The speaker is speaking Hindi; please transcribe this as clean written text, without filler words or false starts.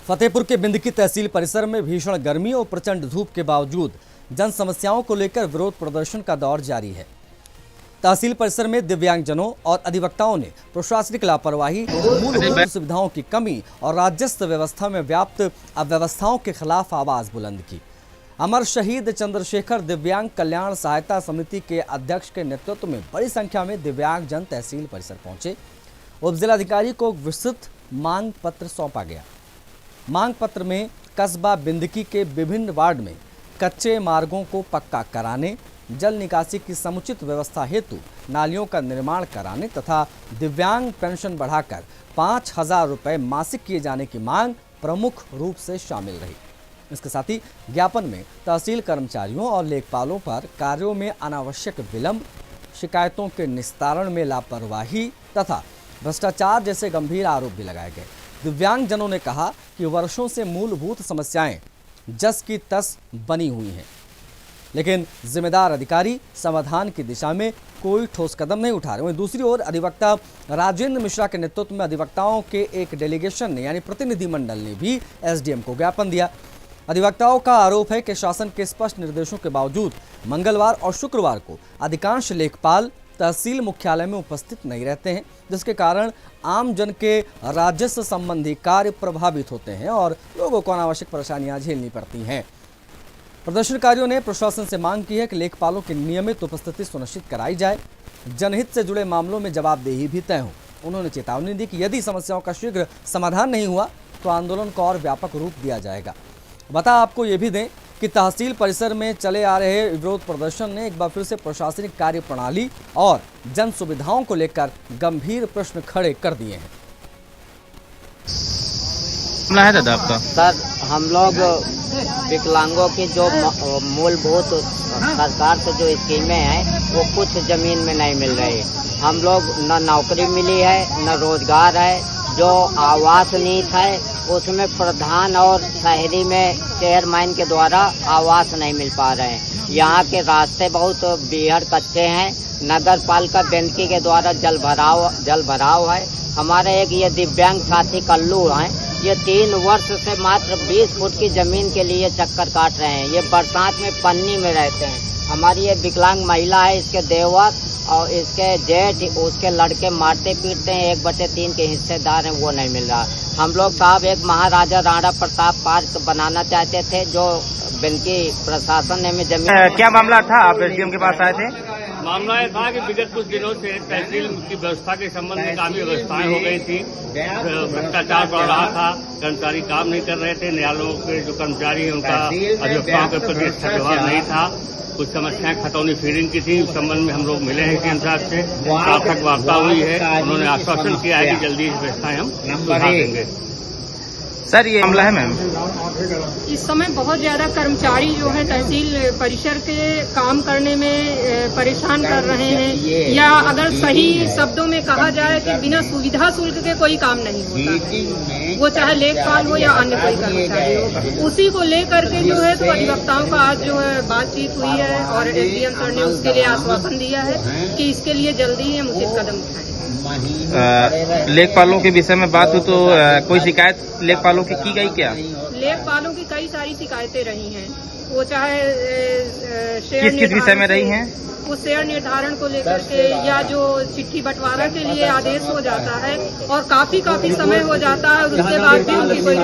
फतेहपुर के बिंदकी तहसील परिसर में भीषण गर्मी और प्रचंड धूप के बावजूद जन समस्याओं को लेकर विरोध प्रदर्शन का दौर जारी है। तहसील परिसर में दिव्यांगजनों और अधिवक्ताओं ने प्रशासनिक लापरवाही, मूलभूत सुविधाओं की कमी और राजस्व व्यवस्था में व्याप्त अव्यवस्थाओं के खिलाफ आवाज बुलंद की। अमर शहीद चंद्रशेखर दिव्यांग कल्याण सहायता समिति के अध्यक्ष के नेतृत्व में बड़ी संख्या में दिव्यांगजन तहसील परिसर पहुंचे। उप जिलाधिकारी को विस्तृत मांग पत्र सौंपा गया। मांग पत्र में कस्बा बिंदकी के विभिन्न वार्ड में कच्चे मार्गों को पक्का कराने, जल निकासी की समुचित व्यवस्था हेतु नालियों का निर्माण कराने तथा दिव्यांग पेंशन बढ़ाकर 5,000 रुपये मासिक किए जाने की मांग प्रमुख रूप से शामिल रही। इसके साथ ही ज्ञापन में तहसील कर्मचारियों और लेखपालों पर कार्यों में अनावश्यक विलंब, शिकायतों के निस्तारण में लापरवाही तथा भ्रष्टाचार जैसे गंभीर आरोप भी लगाए गए। दिव्यांगजनों ने कहा कि वर्षों से मूलभूत समस्याएं जस की तस बनी हुई हैं, लेकिन जिम्मेदार अधिकारी समाधान की दिशा में कोई ठोस कदम नहीं उठा रहे। वहीं दूसरी ओर अधिवक्ता राजेंद्र मिश्रा के नेतृत्व में अधिवक्ताओं के एक डेलीगेशन ने यानी प्रतिनिधिमंडल ने भी एसडीएम को ज्ञापन दिया। अधिवक्ताओं का आरोप है कि शासन के स्पष्ट निर्देशों के बावजूद मंगलवार और शुक्रवार को अधिकांश लेखपाल तहसील मुख्यालय में उपस्थित नहीं रहते हैं, जिसके कारण आम जन के राजस्व संबंधी कार्य प्रभावित होते हैं और लोगों को अनावश्यक परेशानियां झेलनी पड़ती हैं। प्रदर्शनकारियों ने प्रशासन से मांग की है कि लेखपालों की नियमित उपस्थिति सुनिश्चित कराई जाए, जनहित से जुड़े मामलों में जवाबदेही भी तय हो। उन्होंने चेतावनी दी कि यदि समस्याओं का शीघ्र समाधान नहीं हुआ तो आंदोलन को और व्यापक रूप दिया जाएगा। बता आपको ये भी दें कि तहसील परिसर में चले आ रहे विरोध प्रदर्शन ने एक बार फिर से प्रशासनिक कार्य प्रणाली और जन सुविधाओं को लेकर गंभीर प्रश्न खड़े कर दिए हैं। है दादा आपका सर, हम लोग विकलांगों की जो मूलभूत सरकार से जो स्कीमें हैं वो कुछ जमीन में नहीं मिल रही। हम लोग न नौकरी मिली है न रोजगार है। जो आवास नीति है उसमें प्रधान और शहरी में चेयरमैन के द्वारा आवास नहीं मिल पा रहे हैं। यहाँ के रास्ते बहुत बेहद कच्चे हैं। नगर पालिका बिंदकी के द्वारा जल भराव है। हमारे एक ये दिव्यांग साथी कल्लू हैं, ये 3 वर्ष से मात्र 20 फुट की जमीन के लिए चक्कर काट रहे हैं। ये बरसात में पन्नी में रहते हैं। हमारी ये विकलांग महिला है, इसके देवर और इसके जेठ उसके लड़के मारते पीटते हैं। 1/3 के हिस्सेदार हैं, वो नहीं मिल रहा। हम लोग साहब एक महाराजा राणा प्रताप पार्क बनाना चाहते थे, जो बिंदकी प्रशासन ने हमें जमीन। क्या मामला था? आप एसडीएम के पास आए थे? मामला यह था कि विगत कुछ दिनों से तहसील की व्यवस्था के संबंध में काफी व्यवस्थाएं हो गई थी। भ्रष्टाचार बढ़ रहा था, कर्मचारी काम नहीं कर रहे थे, न्यायालयों के जो कर्मचारी हैं उनका अधिवक्ताओं के प्रति अच्छा व्यवहार नहीं था। कुछ समस्याएं खतौनी फीडिंग की थी, उस संबंध में हम लोग मिले हैं सीएम साहब से, सार्थक वार्ता हुई है। उन्होंने आश्वासन किया है कि जल्दी इस व्यवस्थाएं हम सुधार देंगे। सर, ये मामला है मैम, इस समय बहुत ज्यादा कर्मचारी जो है तहसील परिसर के काम करने में परेशान कर रहे हैं, या अगर सही शब्दों में कहा जाए कि बिना सुविधा शुल्क के कोई काम नहीं होता है, वो चाहे लेखपाल हो या अन्य कोई कर्मचारी हो। उसी को लेकर के जो है तो अधिवक्ताओं का आज जो है बातचीत हुई है और एसडीएम सर ने उसके लिए आश्वासन दिया है कि इसके लिए जल्दी ही हम उचित कदम उठाएंगे। लेखपालों के विषय में बात हो तो कोई शिकायत लेखपालों की गई क्या? लेखपालों की कई सारी शिकायतें रही हैं, वो चाहे किस विषय में रही हैं? वो शेयर निर्धारण को लेकर के, या जो चिट्ठी बंटवारा के लिए आदेश हो जाता है और काफी समय हो जाता है और उसके बाद भी उनकी कोई